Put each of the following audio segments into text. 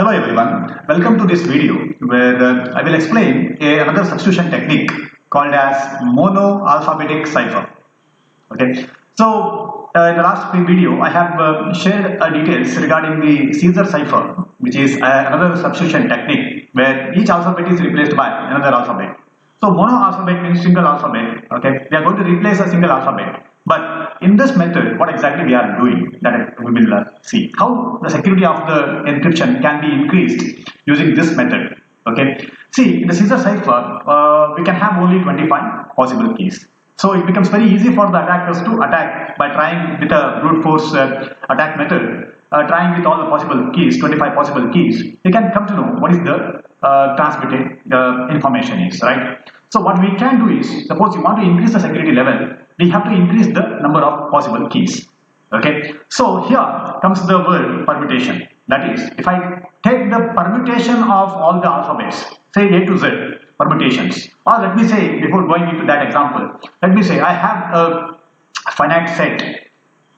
Hello everyone, welcome to this video where I will explain another substitution technique called as Mono-alphabetic Cipher. Okay, so in the last video I have shared details regarding the Caesar cipher, which is another substitution technique where each alphabet is replaced by another alphabet. So mono-alphabet means single alphabet. Okay, we are going to replace a single alphabet. But in this method, what exactly we are doing, that we will see how the security of the encryption can be increased using this method. Okay, see, in the Caesar cipher, we can have only 25 possible keys. So it becomes very easy for the attackers to attack by trying with a brute force attack method, trying with all the possible keys, 25 possible keys. They can come to know what is the transmitted information is, right? So what we can do is, suppose you want to increase the security level, we have to increase the number of possible keys. Okay, so here comes the word permutation. That is, if I take the permutation of all the alphabets, say A to Z permutations, or let me say, before going into that example, let me say I have a finite set,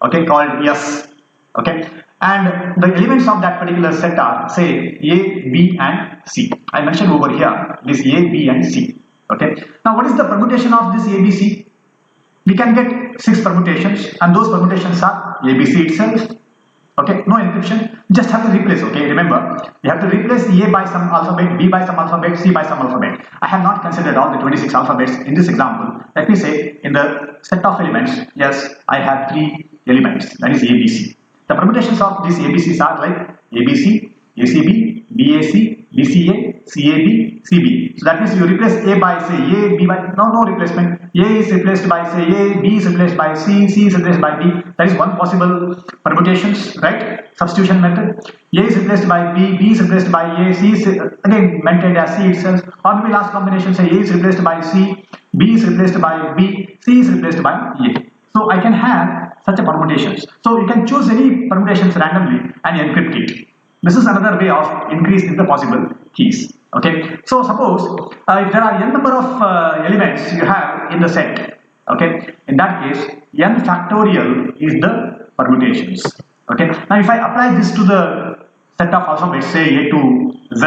okay, called S, okay, and the elements of that particular set are, say, A, B and C. I mentioned over here this A, B and C. Okay, now what is the permutation of this A, B, C? We can get 6 permutations, and those permutations are ABC itself. Okay, no encryption, just have to replace. Okay, remember, you have to replace A by some alphabet, B by some alphabet, C by some alphabet. I have not considered all the 26 alphabets in this example. Let me say, in the set of elements, yes, I have 3 elements, that is ABC. The permutations of these ABCs are like ABC, ACB, BAC, BCA, CAB, CB. So that means you replace A by, say, A, B by, no replacement. A is replaced by, say, A, B is replaced by C, C is replaced by B. That is one possible permutations, right? Substitution method. A is replaced by B, B is replaced by A, C is again maintained as C itself. Or maybe last combination, say A is replaced by C, B is replaced by B, C is replaced by A. So I can have such a permutations. So you can choose any permutations randomly and encrypt it. This is another way of increasing the possible keys. Okay, so suppose if there are n number of elements you have in the set, okay, in that case n factorial is the permutations. Okay, now if I apply this to the set of alphabets, say A to Z,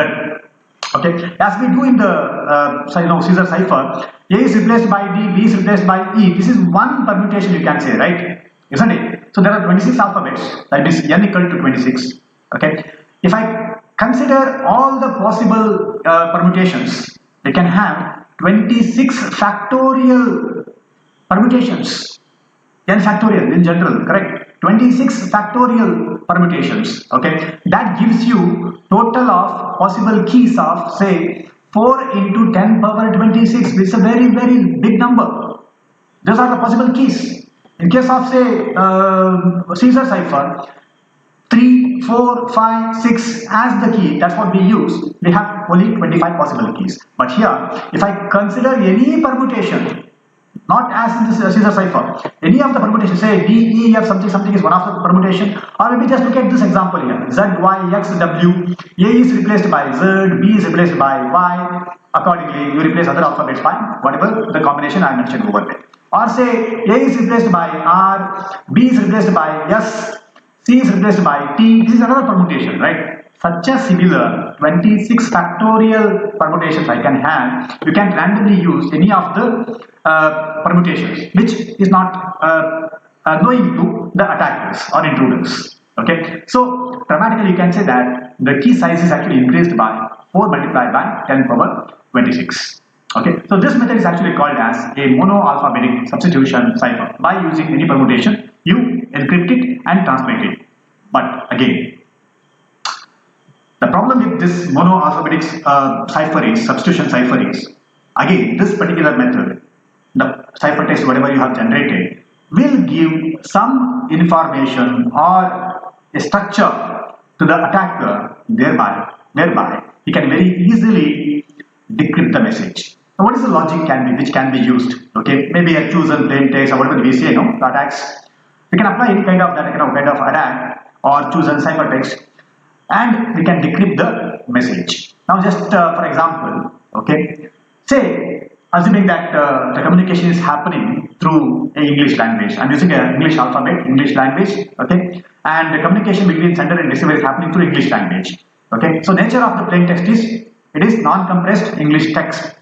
okay, as we do in the Caesar cipher, A is replaced by D, B is replaced by E. This is one permutation, you can say, right? Isn't it? So there are 26 alphabets, that is n equal to 26. Okay, if I consider all the possible permutations, we can have 26 factorial permutations, n factorial in general, correct? 26 factorial permutations. Okay, that gives you total of possible keys of, say, 4 into 10 power 26. It's a very big number. Those are the possible keys. In case of, say, Caesar cipher, 3, 4, 5, 6 as the key, that's what we use. We have only 25 possible keys. But here, if I consider any permutation, not as in the Caesar cipher, any of the permutations, say D, E, F, something is one of the permutation, or maybe just look at this example here, Z, Y, X, W, A is replaced by Z, B is replaced by Y, accordingly you replace other alphabets by whatever the combination I mentioned over there. Or say A is replaced by R, B is replaced by S, C is replaced by T. This is another permutation, right? Such a similar 26 factorial permutations I can have. You can randomly use any of the permutations, which is not knowing to the attackers or intruders. Okay, so dramatically you can say that the key size is actually increased by 4 multiplied by 10 power 26. Okay, so this method is actually called as a mono-alphabetic substitution cipher. By using any permutation, you encrypt it and transmit it. But again, the problem with this mono-alphabetic cipher is, substitution cipher is, again, this particular method, the cipher text whatever you have generated, will give some information or a structure to the attacker, thereby he can very easily decrypt the message. Now, what is the logic which can be used? Okay, maybe a chosen plain text or whatever we say, the attacks. We can apply any kind of that kind of attack or choose a ciphertext, and we can decrypt the message. Now, just for example, okay, say assuming that the communication is happening through a English language. I'm using an English alphabet, English language, okay, and the communication between sender and receiver is happening through English language. Okay, so nature of the plain text is it is non-compressed English text.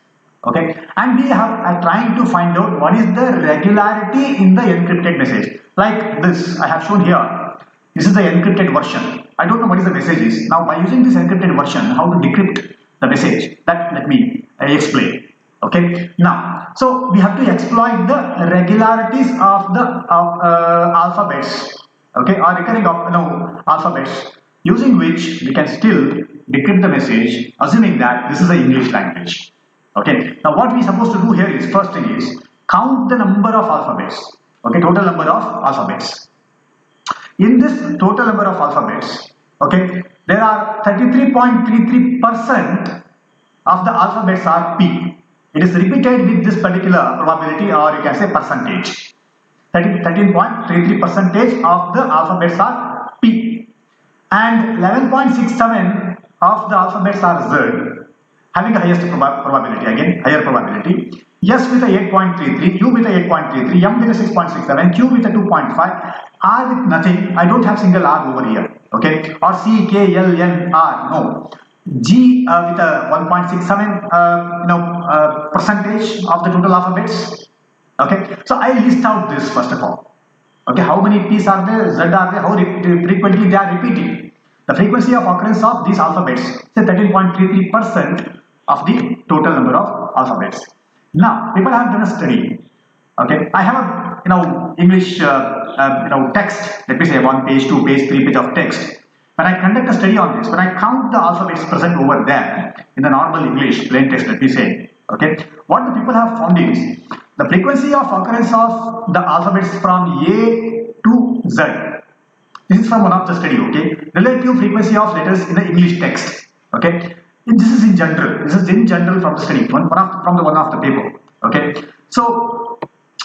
Okay, and we are trying to find out what is the regularity in the encrypted message. Like this, I have shown here. This is the encrypted version. I don't know what is the message is. Now, by using this encrypted version, how to decrypt the message? That let me explain. Okay. Now, so we have to exploit the regularities of the alphabets. Okay, or recurring alphabets, using which we can still decrypt the message, assuming that this is the English language. Okay, now what we are supposed to do here is, first thing is, count the number of alphabets. Okay, total number of alphabets. In this total number of alphabets, okay, there are 33.33% of the alphabets are P. It is repeated with this particular probability, or you can say percentage. 13.33% of the alphabets are P, and 11.67 of the alphabets are Z, having the highest probability, again higher probability. S with a 8.33, U with a 8.33, M with a 6.67, Q with a 2.5, R with nothing. I don't have single R over here. Okay, or C, K, L, N, R, no. G with a 1.67 percentage of the total alphabets. Okay, so I list out this first of all. Okay, how many P's are there, Z are there, how frequently they are repeating. The frequency of occurrence of these alphabets, say 13.33% of the total number of alphabets. Now, people have done a study. Okay, I have a English text. Let me say 1 page, 2 page, 3 page of text. When I conduct a study on this, when I count the alphabets present over there in the normal English plain text, let me say, okay, what the people have found is the frequency of occurrence of the alphabets from A to Z. This is from one of the study, okay, relative frequency of letters in the English text, okay. This is in general. This is in general from the study, from one of the paper, okay. So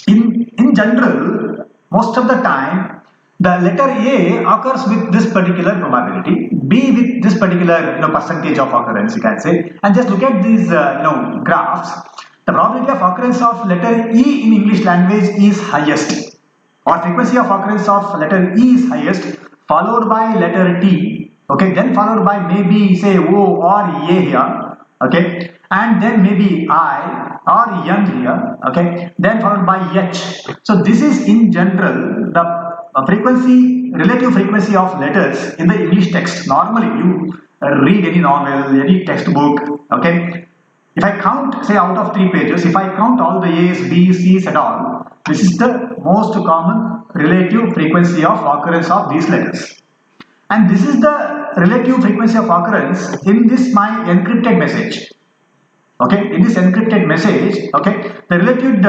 in general, most of the time, the letter A occurs with this particular probability, B with this particular percentage of occurrence, you can say, and just look at these graphs. The probability of occurrence of letter E in English language is highest, or frequency of occurrence of letter E is highest, followed by letter T, okay, then followed by maybe say O or A here, okay, and then maybe I or N here, okay, then followed by H. So this is in general the relative frequency of letters in the English text. Normally you read any novel, any textbook, okay, if I count, say out of 3 pages, if I count all the A's, B's, C's and all, this is the most common relative frequency of occurrence of these letters. And this is the relative frequency of occurrence in this my encrypted message. Okay, in this encrypted message, okay, the relative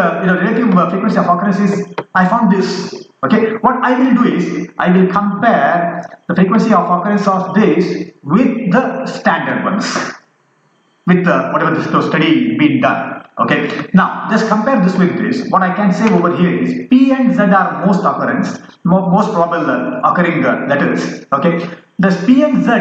frequency of occurrence is, I found this. Okay, what I will do is, I will compare the frequency of occurrence of this with the standard ones, with whatever this study been done. Okay, now just compare this with this. What I can say over here is P and Z are most probable occurring letters. Okay, the P and Z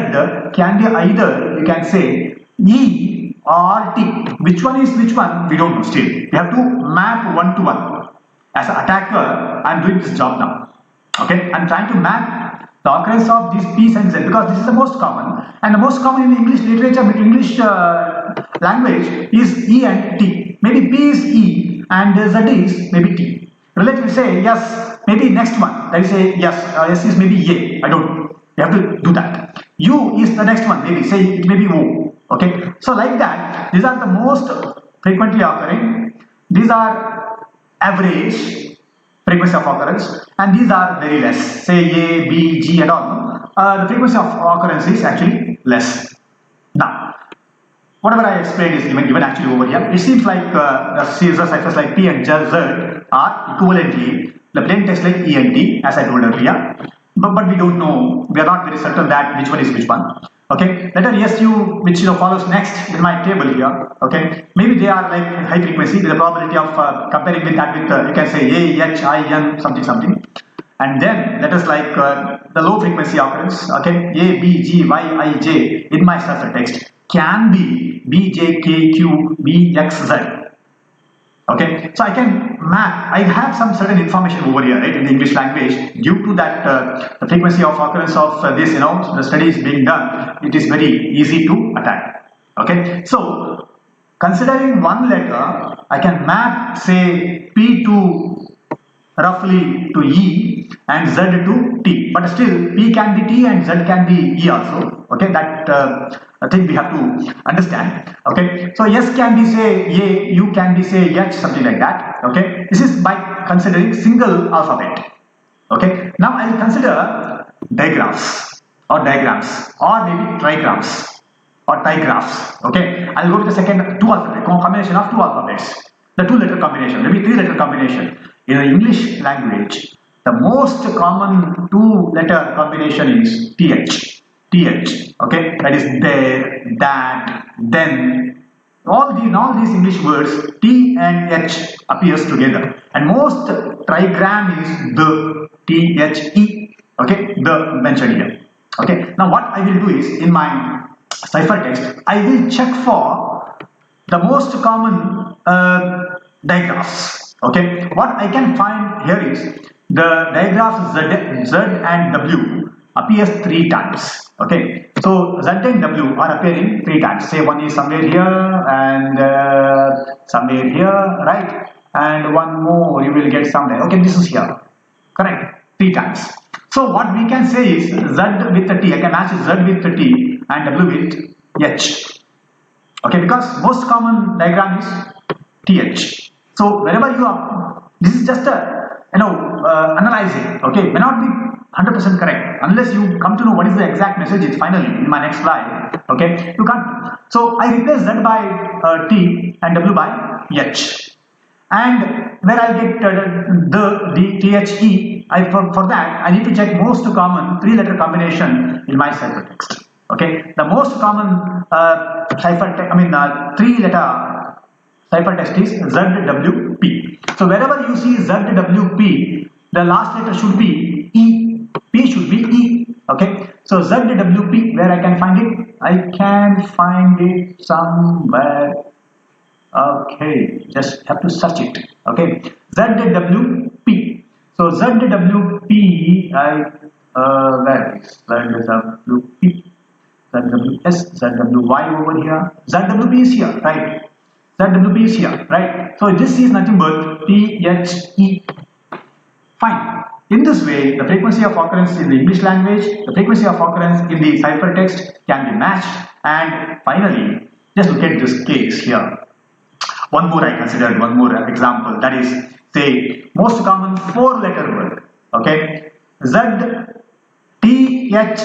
can be either, you can say, E or T. Which one is which one? We don't know still. We have to map one to one. As an attacker, I am doing this job now. Okay, I am trying to map the occurrence of these P's and Z, because this is the most common, and the most common in English literature, English language is E and T. Maybe P is E and Z is maybe T. Relatively say yes, maybe next one. That is say yes, S is maybe A. I don't know. You have to do that. U is the next one. Maybe say it may be O. Okay. So like that, these are the most frequently occurring. These are average frequency of occurrence, and these are very less, say A, B, G and all. The frequency of occurrence is actually less. Now, whatever I explained is given actually over here. It seems like the Caesar ciphers like P and Z are equivalently the plain text like E and T, as I told earlier, but we don't know, we are not very certain that which one is which one. Okay, letter SU, which follows next in my table here. Okay, maybe they are like high frequency with the probability of comparing with that with you can say A, H, I, N, something, and then letters like the low frequency occurrence. Okay, A, B, G, Y, I, J in my cipher text can be B, J, K, Q, B, X, Z. Okay, so I can map, I have some certain information over here, right, in the English language. Due to that the frequency of occurrence of this, the study is being done, it is very easy to attack. Okay, so considering one letter, I can map, say, P to roughly to E and Z to T, but still P can be T and Z can be E also. Okay, that thing we have to understand. Okay, so S can be say A, U can be say H, something like that. Okay, this is by considering single alphabet. Okay, now I will consider digraphs or diagrams or maybe trigrams or trigraphs. Okay, I will go to the second two alphabet combination of two alphabets, the two letter combination, maybe three letter combination. In the English language, the most common two letter combination is TH. TH. Okay, that is there, that, then. All these English words T and H appears together, and most trigram is the THE. Okay, the mentioned here. Okay, now what I will do is in my cipher text I will check for the most common digraphs. Okay, what I can find here is the digraphs Z and W appears 3 times. Okay, so Z and W are appearing 3 times. Say one is somewhere here and somewhere here, right? And one more you will get somewhere. Okay, this is here. Correct? 3 times. So what we can say is Z with the T. I can match Z with the T and W with H. Okay, because most common diagram is TH. So wherever you are, this is just a analyzing. Okay, may not be 100% correct unless you come to know what is the exact message finally in my next slide. Okay, you can't. So I replace Z by T and W by H, and where I get the THE. For that I need to check most common 3 letter combination in my ciphertext. Okay, the most common ciphertext, 3 letter ciphertext is ZWP. So wherever you see ZWP, the last letter should be E. P should be E. Okay, so ZWP, where I can find it? I can find it somewhere. Okay, just have to search it. Okay, ZWP. So ZWP, where is ZWP? ZWS, ZWY over here. ZWP is here, right? ZWP is here, right? So this is nothing but THE. Fine. In this way, the frequency of occurrence in the English language, the frequency of occurrence in the ciphertext can be matched. And finally, just look at this case here. One more I considered, one more example, that is, say, most common 4-letter word. Okay, Z, T, H,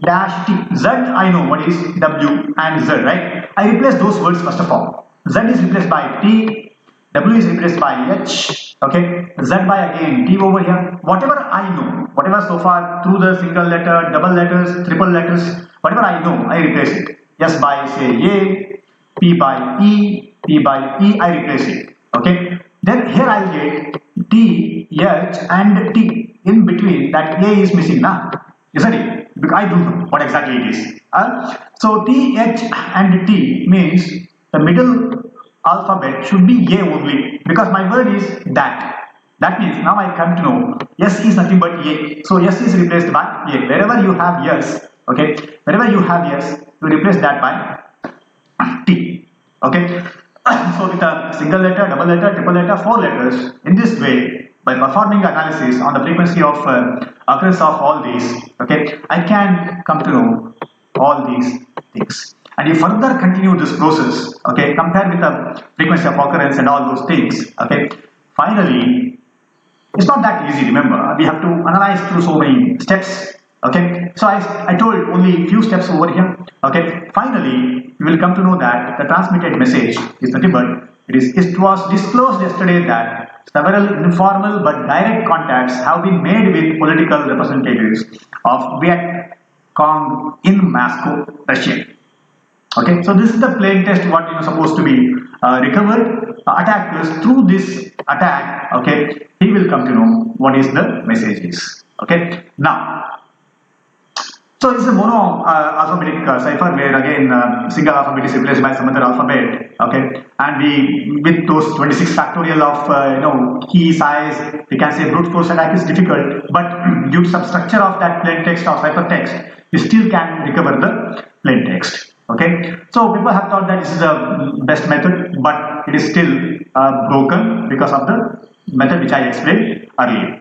dash T. Z, I know what is W and Z, right? I replace those words first of all. Z is replaced by T, W is replaced by H, okay, Z by again T over here. Whatever I know, whatever so far through the single letter, double letters, triple letters, whatever I know, I replace it. S by say A, P by E, P by E, I replace it. Okay, then here I'll get T, H and T. In between that A is missing now, isn't it? Because I don't know what exactly it is. So T, H and T means the middle alphabet should be A only, because my word is that. That means now I come to know S is nothing but A. So S is replaced by A. Wherever you have S, okay, wherever you have S, you replace that by T. Okay. So with a single letter, double letter, triple letter, 4 letters, in this way, by performing analysis on the frequency of occurrence of all these, okay, I can come to know all these things. And you further continue this process, okay, compare with the frequency of occurrence and all those things, okay. Finally, it's not that easy, remember, we have to analyze through so many steps, okay. So I told only few steps over here, okay. Finally, you will come to know that the transmitted message is nothing but it was disclosed yesterday that several informal but direct contacts have been made with political representatives of Viet Cong in Moscow, Russia. Okay, so this is the plain text what you are supposed to be recovered. Attackers through this attack, okay, he will come to know what is the message is. Okay, now, So this is a mono-alphabetic cipher where again single alphabet is replaced by some other alphabet. Okay, and we with those 26 factorial of key size, we can say brute force attack is difficult, but due to some structure of that plain text or ciphertext, we still can recover the plain text. Okay, so people have thought that this is the best method, but it is still broken because of the method which I explained earlier.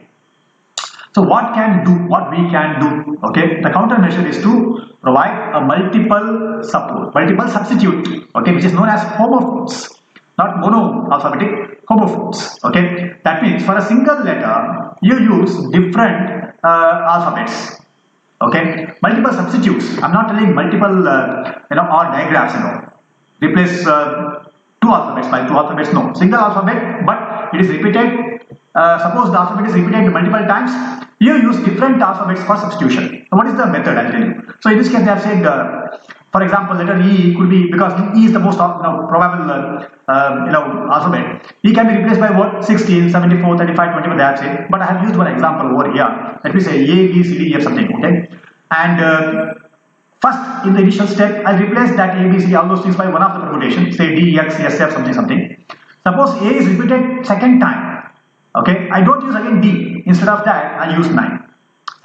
So what we can do, okay, the countermeasure is to provide a multiple support, multiple substitute, okay, which is known as homophobes, not mono-alphabetic, homophobes, okay. That means for a single letter, you use different alphabets, okay, multiple substitutes. I'm not telling multiple, or digraphs, replace two alphabets by two alphabets, no, single alphabet, but it is repeated. Suppose the alphabet is repeated multiple times, you use different alphabets for substitution. So what is the method, I'll tell you. So in this case they have said, for example, letter E could be, because E is the most probable alphabet, E can be replaced by what? 16, 74, 35, 21 they have said, but I have used one example over here. Let me say A, B, C, D, E, F something, okay, and first in the initial step I'll replace that A, B, C, all those things by one of the permutation, say D, X, S, F something. Suppose A is repeated second time. Okay, I don't use again D. Instead of that, I use 9.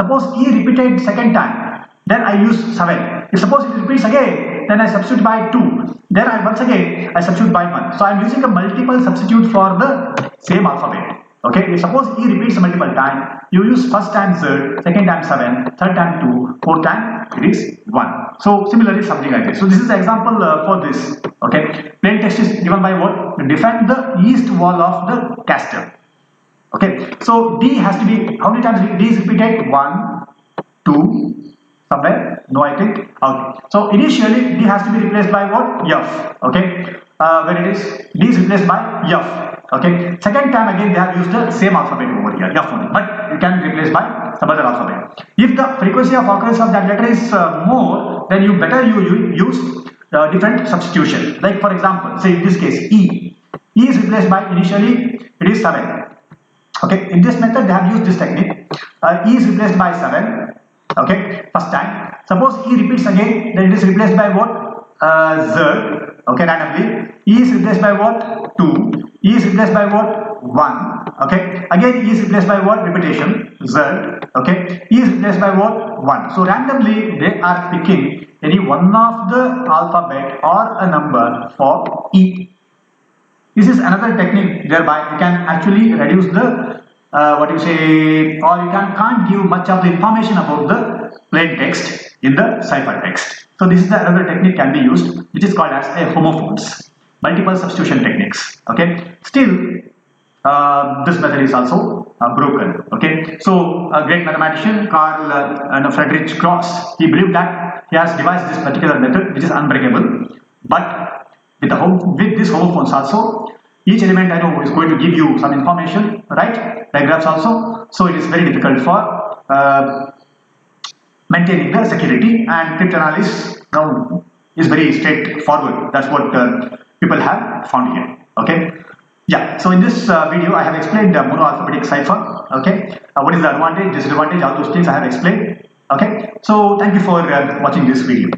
Suppose E repeated second time, then I use 7. If suppose it repeats again, then I substitute by 2. Then once again I substitute by 1. So I am using a multiple substitute for the same alphabet. Okay, if suppose E repeats multiple time, you use first time Z, second time 7, third time 2, fourth time it is 1. So similarly something like this. So this is the example for this. Okay, plain text is given by what? Defend the east wall of the castle. Okay, so D has to be, how many times D is repeated? 1, 2, somewhere? No, I think. Okay. So initially D has to be replaced by what? F. Okay, where it is? D is replaced by F. Okay, second time again they have used the same alphabet over here, F only, but you can replace by some other alphabet. If the frequency of occurrence of that letter is more, then you use different substitution. Like for example, say in this case E is replaced by, initially it is 7. Okay, in this method they have used this technique. E is replaced by 7. Okay, first time. Suppose E repeats again, then it is replaced by what? Z. Okay, randomly. E is replaced by what? 2. E is replaced by what? 1. Okay, again E is replaced by what? Repetition. Z. Okay, E is replaced by what? 1. So randomly they are picking any one of the alphabet or a number for E. This is another technique whereby you can actually reduce the or you can't give much of the information about the plain text in the cipher text. So this is the another technique can be used, which is called as a homophobes, multiple substitution techniques. Okay, still this method is also broken. Okay, so a great mathematician Carl Friedrich Gauss, he believed that he has devised this particular method which is unbreakable, but with this homophones also, each element I know is going to give you some information, right? Diagrams also. So it is very difficult for maintaining the security, and cryptanalysis now is very straightforward. That's what people have found here. Okay. Yeah. So in this video, I have explained the monoalphabetic cipher. Okay. What is the advantage, disadvantage, all those things I have explained. Okay. So thank you for watching this video.